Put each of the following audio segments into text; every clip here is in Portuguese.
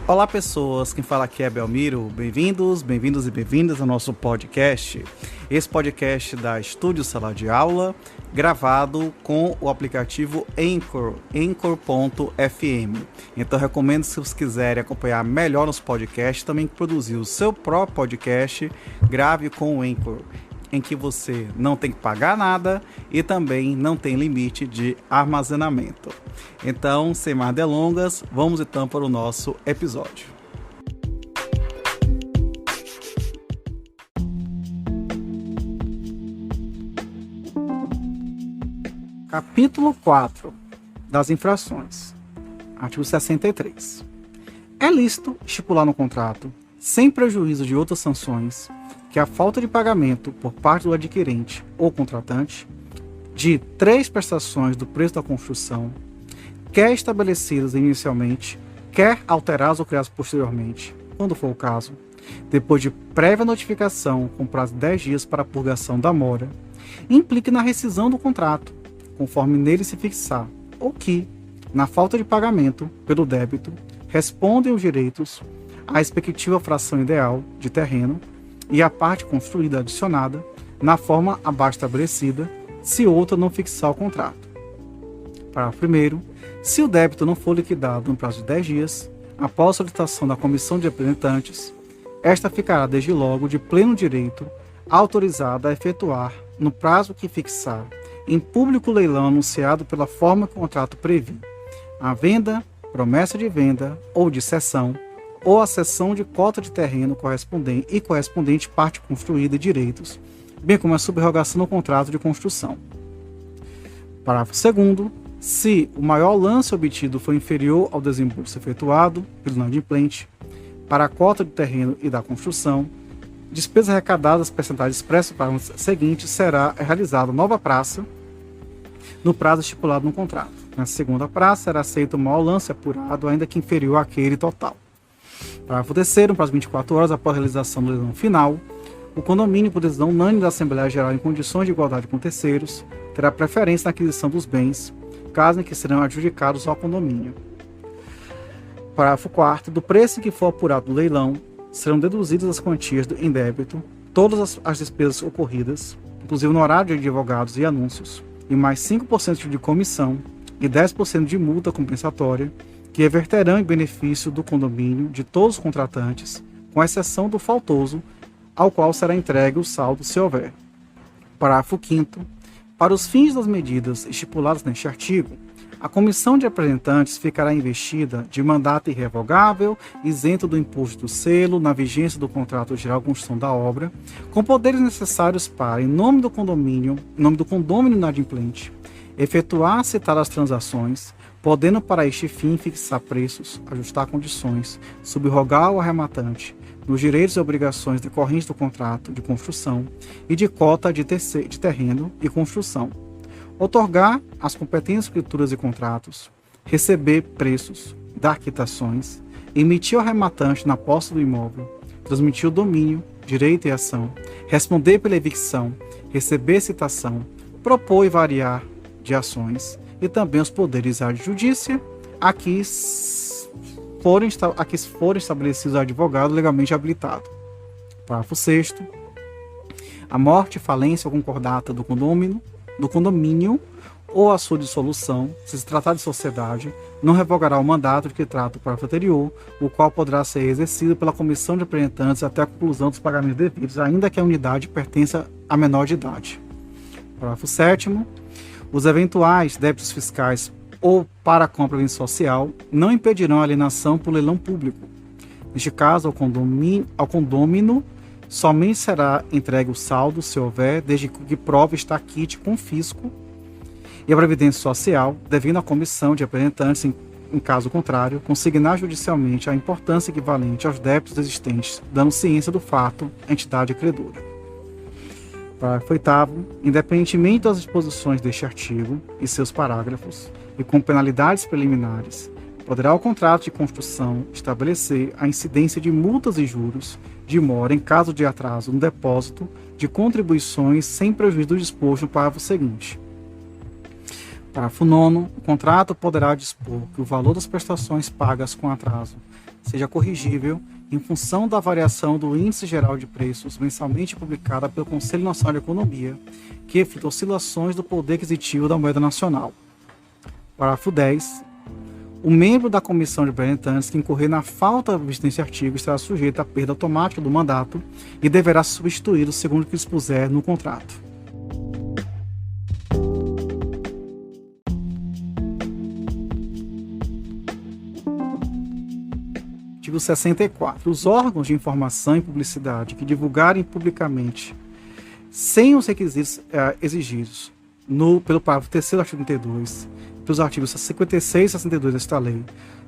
Olá pessoas, quem fala aqui é Belmiro, bem-vindos e bem-vindas ao nosso podcast. Esse podcast da Estúdio Sala de Aula, gravado com o aplicativo Anchor, Anchor.fm. Então recomendo, se vocês quiserem acompanhar melhor nos podcasts, também produzir o seu próprio podcast, grave com o Anchor, em que você não tem que pagar nada e também não tem limite de armazenamento. Então, sem mais delongas, vamos então para o nosso episódio. Capítulo 4 das infrações. Artigo 63. É lícito estipular no contrato, sem prejuízo de outras sanções, que a falta de pagamento por parte do adquirente ou contratante de 3 prestações do preço da construção, quer estabelecidas inicialmente, quer alteradas ou criadas posteriormente, quando for o caso, depois de prévia notificação com prazo de 10 dias para a purgação da mora, implique na rescisão do contrato, conforme nele se fixar, ou que, na falta de pagamento pelo débito, respondem os direitos à respectiva fração ideal de terreno e a parte construída adicionada, na forma abaixo estabelecida, se outra não fixar o contrato. Parágrafo 1º. Se o débito não for liquidado no prazo de 10 dias, após a solicitação da comissão de representantes, esta ficará desde logo de pleno direito autorizada a efetuar, no prazo que fixar, em público leilão anunciado pela forma que o contrato prevê, a venda, promessa de venda ou de cessão, ou a cessão de cota de terreno correspondente parte construída e direitos, bem como a subrogação no contrato de construção. Parágrafo 2º. Se o maior lance obtido for inferior ao desembolso efetuado pelo inadimplente para a cota de terreno e da construção, despesas arrecadadas, percentagem expressa para o seguinte, será realizada nova praça no prazo estipulado no contrato. Na segunda praça, será aceito o maior lance apurado, ainda que inferior àquele total. Parágrafo 3º, no prazo de 24 horas após a realização do leilão final, o condomínio, por decisão unânime da Assembleia Geral em condições de igualdade com terceiros, terá preferência na aquisição dos bens, caso em que serão adjudicados ao condomínio. Parágrafo 4º, do preço em que for apurado do leilão, serão deduzidas as quantias em débito, todas as despesas ocorridas, inclusive no horário de advogados e anúncios, e mais 5% de comissão e 10% de multa compensatória, que reverterão em benefício do condomínio de todos os contratantes, com exceção do faltoso, ao qual será entregue o saldo se houver. Parágrafo 5º. Para os fins das medidas estipuladas neste artigo, a comissão de representantes ficará investida de mandato irrevogável, isento do imposto do selo, na vigência do contrato geral de construção da obra, com poderes necessários para, em nome do condômino inadimplente, efetuar citadas transações, podendo para este fim fixar preços, ajustar condições, subrogar ao arrematante nos direitos e obrigações decorrentes do contrato de construção e de cota de terreno e construção, outorgar as competentes escrituras e contratos, receber preços, dar quitações, emitir ao arrematante na posse do imóvel, transmitir o domínio, direito e ação, responder pela evicção, receber citação, propor e variar de ações, e também os poderes adjudícia, aqui forem estabelecidos advogado legalmente habilitado. Parágrafo 6º. A morte, falência ou concordata do condomínio ou a sua dissolução, se tratar de sociedade, não revogará o mandato de que trata o parágrafo anterior, o qual poderá ser exercido pela comissão de representantes até a conclusão dos pagamentos devidos, ainda que a unidade pertença a menor de idade. Parágrafo 7º. Os eventuais débitos fiscais ou para a compra de bem social não impedirão a alienação por leilão público. Neste caso, ao condômino somente será entregue o saldo, se houver, desde que prova está quite com fisco e a Previdência Social, devendo à comissão de representantes, em caso contrário, consignar judicialmente a importância equivalente aos débitos existentes, dando ciência do fato à entidade credora. Parágrafo 8º. Independentemente das disposições deste artigo e seus parágrafos, e com penalidades preliminares, poderá o contrato de construção estabelecer a incidência de multas e juros de mora em caso de atraso no depósito de contribuições sem prejuízo do disposto no parágrafo seguinte. Parágrafo 9º. O contrato poderá dispor que o valor das prestações pagas com atraso seja corrigível em função da variação do Índice Geral de Preços mensalmente publicada pelo Conselho Nacional de Economia, que evita oscilações do poder aquisitivo da moeda nacional. Parágrafo 10º. O membro da comissão de representantes que incorrer na falta vista neste artigo estará sujeito à perda automática do mandato e deverá ser substituído segundo o que dispuser no contrato. Artigo 64. Os órgãos de informação e publicidade que divulgarem publicamente, sem os requisitos exigidos pelo parágrafo 3º do artigo 32, pelos artigos 56 e 62 desta lei,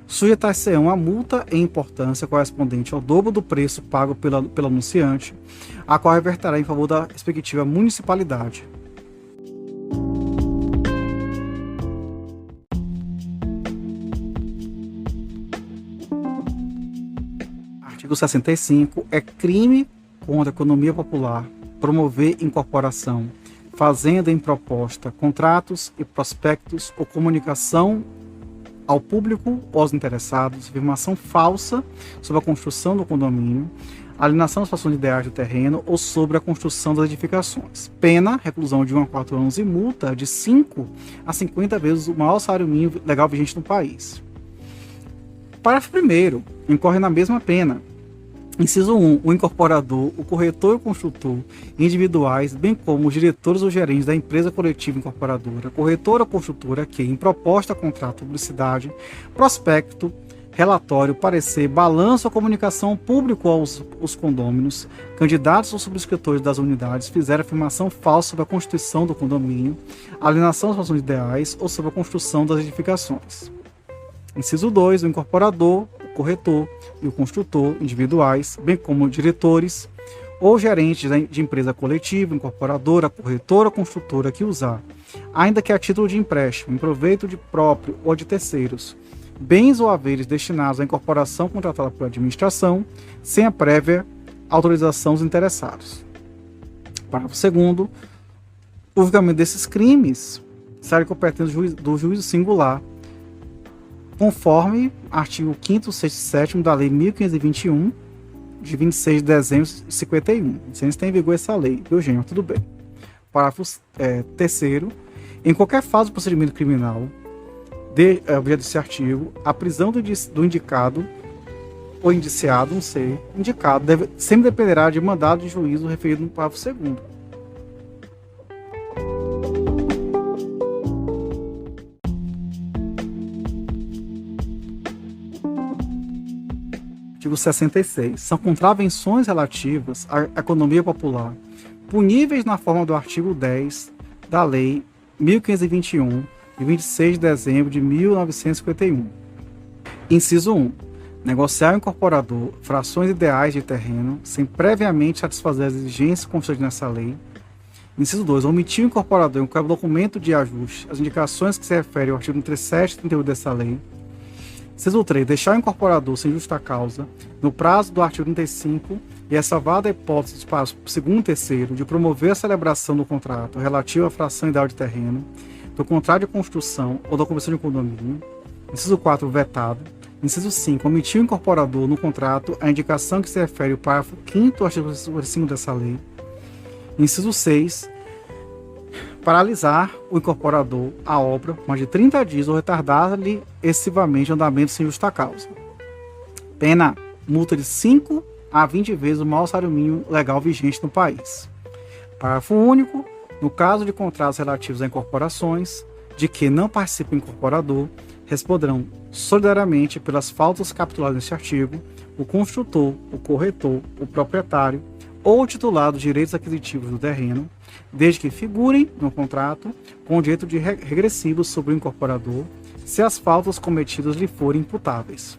sujeitar-se-ão a multa em importância correspondente ao dobro do preço pago pelo anunciante, a qual reverterá em favor da respectiva municipalidade. Artigo 65. É crime contra a economia popular promover incorporação, fazenda em proposta, contratos e prospectos ou comunicação ao público ou aos interessados, afirmação falsa sobre a construção do condomínio, alienação das frações ideais do terreno ou sobre a construção das edificações. Pena, reclusão de 1 a 4 anos e multa de 5 a 50 vezes o maior salário mínimo legal vigente no país. Parágrafo 1º. Incorre na mesma pena. Inciso 1. O incorporador, o corretor e o construtor individuais, bem como os diretores ou gerentes da empresa coletiva incorporadora, corretora ou construtora que, em proposta, contrato, publicidade, prospecto, relatório, parecer, balanço ou comunicação público aos condôminos, candidatos ou subscritores das unidades, fizeram afirmação falsa sobre a constituição do condomínio, alienação das razões ideais ou sobre a construção das edificações. Inciso 2. O incorporador, o corretor e o construtor individuais, bem como diretores ou gerentes de empresa coletiva, incorporadora, corretora ou construtora que usar, ainda que a título de empréstimo, em proveito de próprio ou de terceiros, bens ou haveres destinados à incorporação contratada por administração, sem a prévia autorização dos interessados. Parágrafo 2º. O julgamento desses crimes será competente do juízo singular, conforme artigo 5º, 6º e 7º da Lei 1521, de 26 de dezembro de 51. Não sei se tem em vigor essa lei, Eugênio, tudo bem. Parágrafo 3º. Em qualquer fase do procedimento criminal, objeto desse artigo, a prisão do indicado ou indiciado, não sei, indicado, sempre dependerá de mandado de juízo referido no parágrafo 2º. Artigo 66. São contravenções relativas à economia popular, puníveis na forma do artigo 10 da Lei 1521, de 26 de dezembro de 1951. Inciso 1. Negociar ao incorporador frações ideais de terreno, sem previamente satisfazer as exigências constantes nessa lei. Inciso 2. Omitir o incorporador em qualquer documento de ajuste as indicações que se referem ao artigo 37 e 38 dessa lei. Inciso 3. Deixar o incorporador sem justa causa, no prazo do artigo 35, e é salvada a hipótese para o segundo e terceiro de promover a celebração do contrato relativo à fração ideal de terreno, do contrato de construção ou da conversão de condomínio. Inciso 4. Vetado. Inciso 5. Omitir o incorporador no contrato a indicação que se refere ao parágrafo 5º do artigo 5 dessa lei. Inciso 6. Paralisar o incorporador a obra por mais de 30 dias ou retardar-lhe excessivamente o andamento sem justa causa. Pena: multa de 5 a 20 vezes o maior salário mínimo legal vigente no país. Parágrafo único. No caso de contratos relativos a incorporações, de que não participe o incorporador, responderão solidariamente pelas faltas capituladas neste artigo o construtor, o corretor, o proprietário ou o titular dos direitos aquisitivos do terreno, desde que figurem no contrato com o direito de regressivo sobre o incorporador, se as faltas cometidas lhe forem imputáveis.